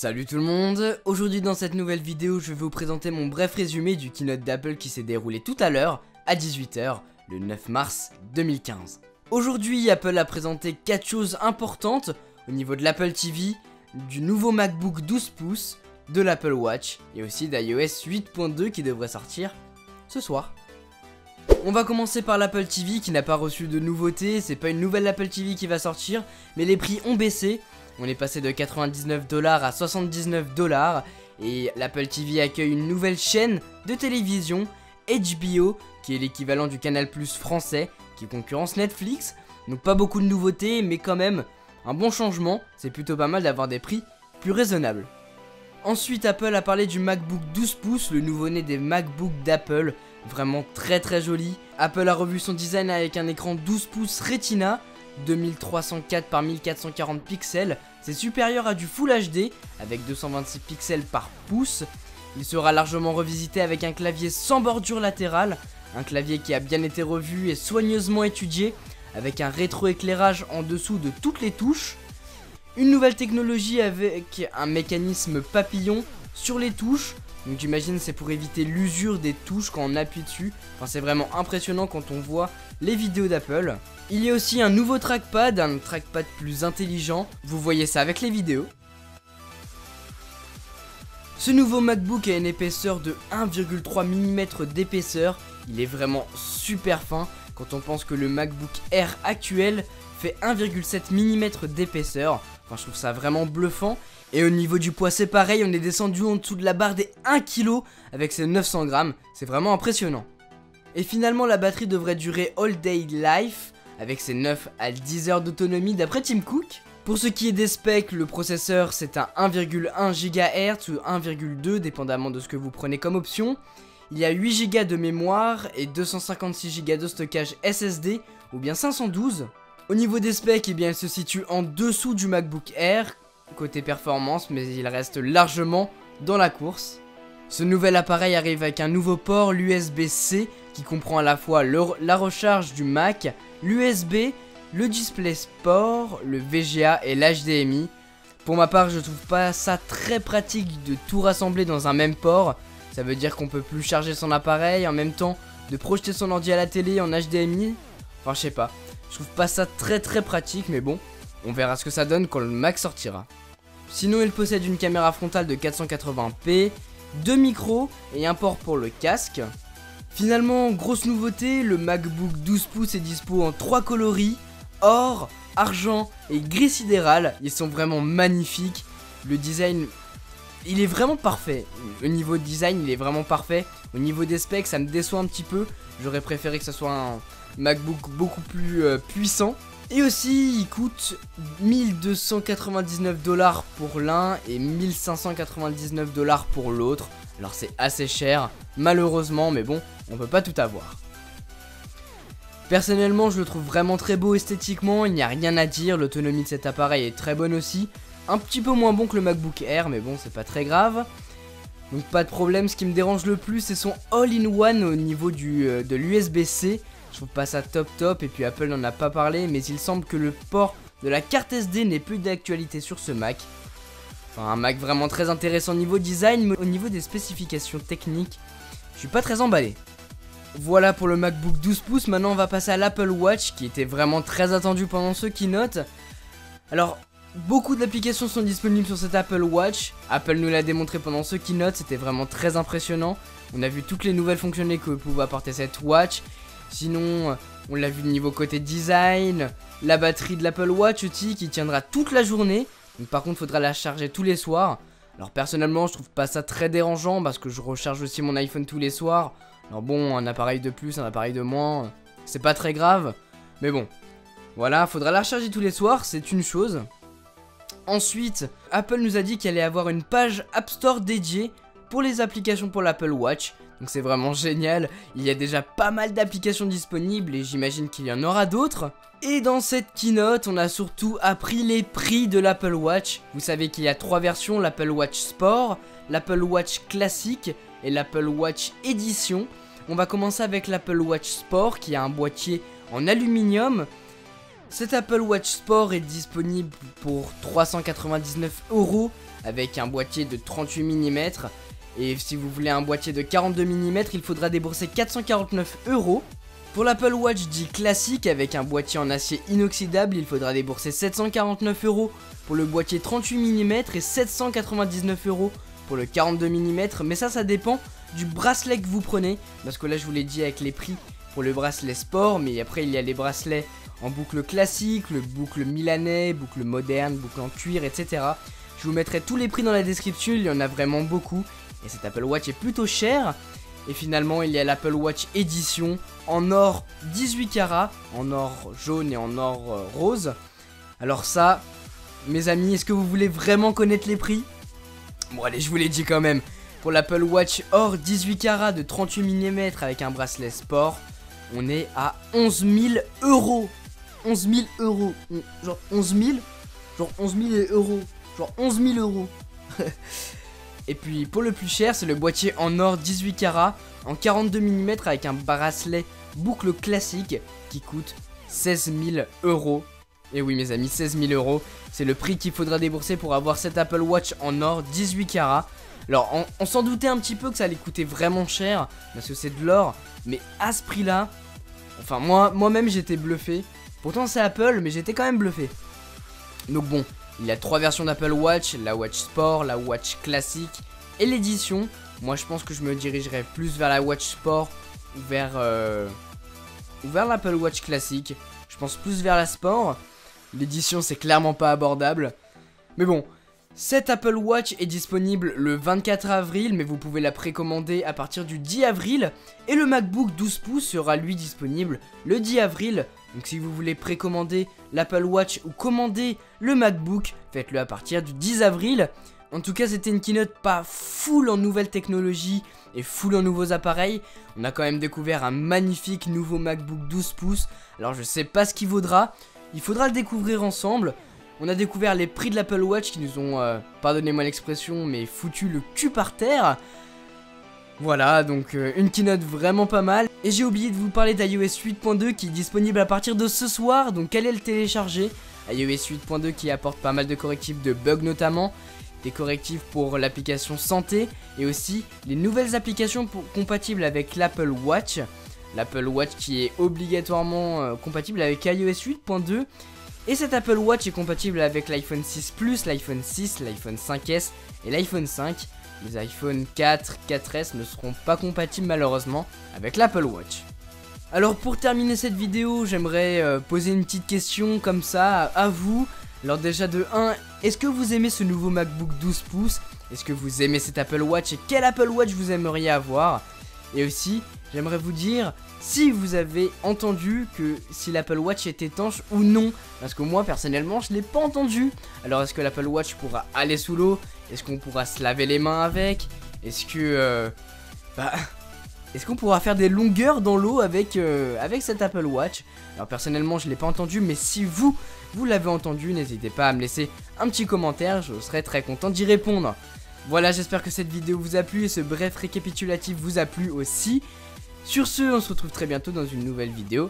Salut tout le monde, aujourd'hui dans cette nouvelle vidéo je vais vous présenter mon bref résumé du keynote d'Apple qui s'est déroulé tout à l'heure à 18 h le 9 mars 2015. Aujourd'hui Apple a présenté 4 choses importantes au niveau de l'Apple TV, du nouveau MacBook 12 pouces, de l'Apple Watch et aussi d'iOS 8.2 qui devrait sortir ce soir. On va commencer par l'Apple TV qui n'a pas reçu de nouveautés, c'est pas une nouvelle Apple TV qui va sortir, mais les prix ont baissé. On est passé de 99 $ à 79 $ et l'Apple TV accueille une nouvelle chaîne de télévision, HBO, qui est l'équivalent du Canal+ français, qui concurrence Netflix. Donc pas beaucoup de nouveautés, mais quand même un bon changement, c'est plutôt pas mal d'avoir des prix plus raisonnables. Ensuite, Apple a parlé du MacBook 12 pouces, le nouveau-né des MacBook d'Apple, vraiment très joli. Apple a revu son design avec un écran 12 pouces Retina, 2304 par 1440 pixels, c'est supérieur à du Full HD avec 226 pixels par pouce. Il sera largement revisité avec un clavier sans bordure latérale, un clavier qui a bien été revu et soigneusement étudié avec un rétroéclairage en dessous de toutes les touches. Une nouvelle technologie avec un mécanisme papillon sur les touches. Donc j'imagine c'est pour éviter l'usure des touches quand on appuie dessus. Enfin c'est vraiment impressionnant quand on voit les vidéos d'Apple. Il y a aussi un nouveau trackpad, un trackpad plus intelligent. Vous voyez ça avec les vidéos. Ce nouveau MacBook a une épaisseur de 1,3 mm d'épaisseur. Il est vraiment super fin quand on pense que le MacBook Air actuel fait 1,7 mm d'épaisseur. Enfin je trouve ça vraiment bluffant. Et au niveau du poids c'est pareil, on est descendu en dessous de la barre des 1 kg avec ses 900 grammes, c'est vraiment impressionnant. Et finalement la batterie devrait durer all day life avec ses 9 à 10 heures d'autonomie d'après Tim Cook. Pour ce qui est des specs, le processeur c'est un 1,1 GHz ou 1,2 dépendamment de ce que vous prenez comme option. Il y a 8 Go de mémoire et 256 Go de stockage SSD ou bien 512. Au niveau des specs, eh bien, il se situe en dessous du MacBook Air côté performance, mais il reste largement dans la course. Ce nouvel appareil arrive avec un nouveau port, l'USB-C, qui comprend à la fois la recharge du Mac, l'USB, le DisplayPort, le VGA et l'HDMI. Pour ma part, je trouve pas ça très pratique de tout rassembler dans un même port. Ça veut dire qu'on peut plus charger son appareil, en même temps de projeter son ordi à la télé en HDMI. Enfin, je sais pas. Je trouve pas ça très pratique, mais bon, on verra ce que ça donne quand le Mac sortira. Sinon, il possède une caméra frontale de 480p, 2 micros et un port pour le casque. Finalement, grosse nouveauté, le MacBook 12 pouces est dispo en 3 coloris, or, argent et gris sidéral. Ils sont vraiment magnifiques. Le design, il est vraiment parfait. Au niveau de design, il est vraiment parfait. Au niveau des specs, ça me déçoit un petit peu. J'aurais préféré que ce soit un MacBook beaucoup plus puissant. Et aussi, il coûte 1299 $ pour l'un et 1599 $ pour l'autre. Alors c'est assez cher, malheureusement, mais bon, on peut pas tout avoir. Personnellement, je le trouve vraiment très beau esthétiquement, il n'y a rien à dire, l'autonomie de cet appareil est très bonne aussi. Un petit peu moins bon que le MacBook Air, mais bon, c'est pas très grave. Donc pas de problème, ce qui me dérange le plus, c'est son all-in-one au niveau de l'USB-C. Je trouve pas ça top, et puis Apple n'en a pas parlé, mais il semble que le port de la carte SD n'est plus d'actualité sur ce Mac. Enfin, un Mac vraiment très intéressant au niveau design, mais au niveau des spécifications techniques, je suis pas très emballé. Voilà pour le MacBook 12 pouces, maintenant on va passer à l'Apple Watch, qui était vraiment très attendu pendant ce keynote. Alors, beaucoup d'applications sont disponibles sur cet Apple Watch. Apple nous l'a démontré pendant ce keynote, c'était vraiment très impressionnant. On a vu toutes les nouvelles fonctionnalités que pouvait apporter cette Watch. Sinon, on l'a vu niveau côté design, la batterie de l'Apple Watch aussi qui tiendra toute la journée. Donc par contre, il faudra la charger tous les soirs. Alors personnellement, je trouve pas ça très dérangeant parce que je recharge aussi mon iPhone tous les soirs. Alors bon, un appareil de plus, un appareil de moins, c'est pas très grave. Mais bon, voilà, faudra la recharger tous les soirs, c'est une chose. Ensuite, Apple nous a dit qu'il allait avoir une page App Store dédiée pour les applications pour l'Apple Watch. Donc c'est vraiment génial, il y a déjà pas mal d'applications disponibles et j'imagine qu'il y en aura d'autres. Et dans cette keynote, on a surtout appris les prix de l'Apple Watch. Vous savez qu'il y a 3 versions, l'Apple Watch Sport, l'Apple Watch Classique et l'Apple Watch Edition. On va commencer avec l'Apple Watch Sport qui a un boîtier en aluminium. Cet Apple Watch Sport est disponible pour 399 € avec un boîtier de 38 mm. Et si vous voulez un boîtier de 42 mm, il faudra débourser 449 €. Pour l'Apple Watch dit classique avec un boîtier en acier inoxydable, il faudra débourser 749 € pour le boîtier 38 mm et 799 € pour le 42 mm. Mais ça dépend du bracelet que vous prenez. Parce que là je vous l'ai dit avec les prix pour le bracelet sport, mais après il y a les bracelets en boucle classique, le boucle milanais, boucle moderne, boucle en cuir, etc. Je vous mettrai tous les prix dans la description, il y en a vraiment beaucoup. Et cet Apple Watch est plutôt cher. Et finalement il y a l'Apple Watch édition en or 18 carats, en or jaune et en or rose. Alors ça, mes amis, est-ce que vous voulez vraiment connaître les prix? Bon allez, je vous l'ai dit quand même. Pour l'Apple Watch or 18 carats de 38 mm avec un bracelet sport, on est à 11 000 €. 11 000 €. Genre 11 000. Genre 11 000 €. Genre 11 000 €. Et puis pour le plus cher, c'est le boîtier en or 18 carats en 42 mm avec un bracelet boucle classique qui coûte 16 000 €. Et oui mes amis, 16 000 €, c'est le prix qu'il faudra débourser pour avoir cet Apple Watch en or 18 carats. Alors on s'en doutait un petit peu que ça allait coûter vraiment cher parce que c'est de l'or, mais à ce prix là, enfin moi-même j'étais bluffé. Pourtant c'est Apple, mais j'étais quand même bluffé. Donc bon, il y a 3 versions d'Apple Watch, la Watch Sport, la Watch classique et l'édition. Moi je pense que je me dirigerai plus vers la Watch Sport ou vers l'Apple Watch classique. Je pense plus vers la Sport. L'édition c'est clairement pas abordable. Mais bon, cette Apple Watch est disponible le 24 avril, mais vous pouvez la précommander à partir du 10 avril. Et le MacBook 12 pouces sera lui disponible le 10 avril. Donc si vous voulez précommander l'Apple Watch ou commander le MacBook, faites-le à partir du 10 avril. En tout cas, c'était une keynote pas full en nouvelles technologies et full en nouveaux appareils. On a quand même découvert un magnifique nouveau MacBook 12 pouces. Alors je sais pas ce qu'il vaudra, il faudra le découvrir ensemble. On a découvert les prix de l'Apple Watch qui nous ont, pardonnez-moi l'expression, mais foutu le cul par terre. Voilà, donc une keynote vraiment pas mal. Et j'ai oublié de vous parler d'iOS 8.2 qui est disponible à partir de ce soir, donc allez le télécharger. iOS 8.2 qui apporte pas mal de correctifs de bugs notamment, des correctifs pour l'application santé et aussi les nouvelles applications compatibles avec l'Apple Watch. L'Apple Watch qui est obligatoirement compatible avec iOS 8.2. Et cet Apple Watch est compatible avec l'iPhone 6 Plus, l'iPhone 6, l'iPhone 5S et l'iPhone 5. Les iPhone 4, 4S ne seront pas compatibles malheureusement avec l'Apple Watch. Alors pour terminer cette vidéo, j'aimerais poser une petite question comme ça à vous. Alors déjà de 1, est-ce que vous aimez ce nouveau MacBook 12 pouces? Est-ce que vous aimez cet Apple Watch et quel Apple Watch vous aimeriez avoir? Et aussi, j'aimerais vous dire si vous avez entendu que si l'Apple Watch est étanche ou non. Parce que moi personnellement je l'ai pas entendu. Alors est-ce que l'Apple Watch pourra aller sous l'eau? Est-ce qu'on pourra se laver les mains avec? Est-ce que est-ce qu'on pourra faire des longueurs dans l'eau avec cet Apple Watch? Alors personnellement je l'ai pas entendu, mais si vous l'avez entendu, n'hésitez pas à me laisser un petit commentaire, je serai très content d'y répondre. Voilà, j'espère que cette vidéo vous a plu et ce bref récapitulatif vous a plu aussi. Sur ce, on se retrouve très bientôt dans une nouvelle vidéo.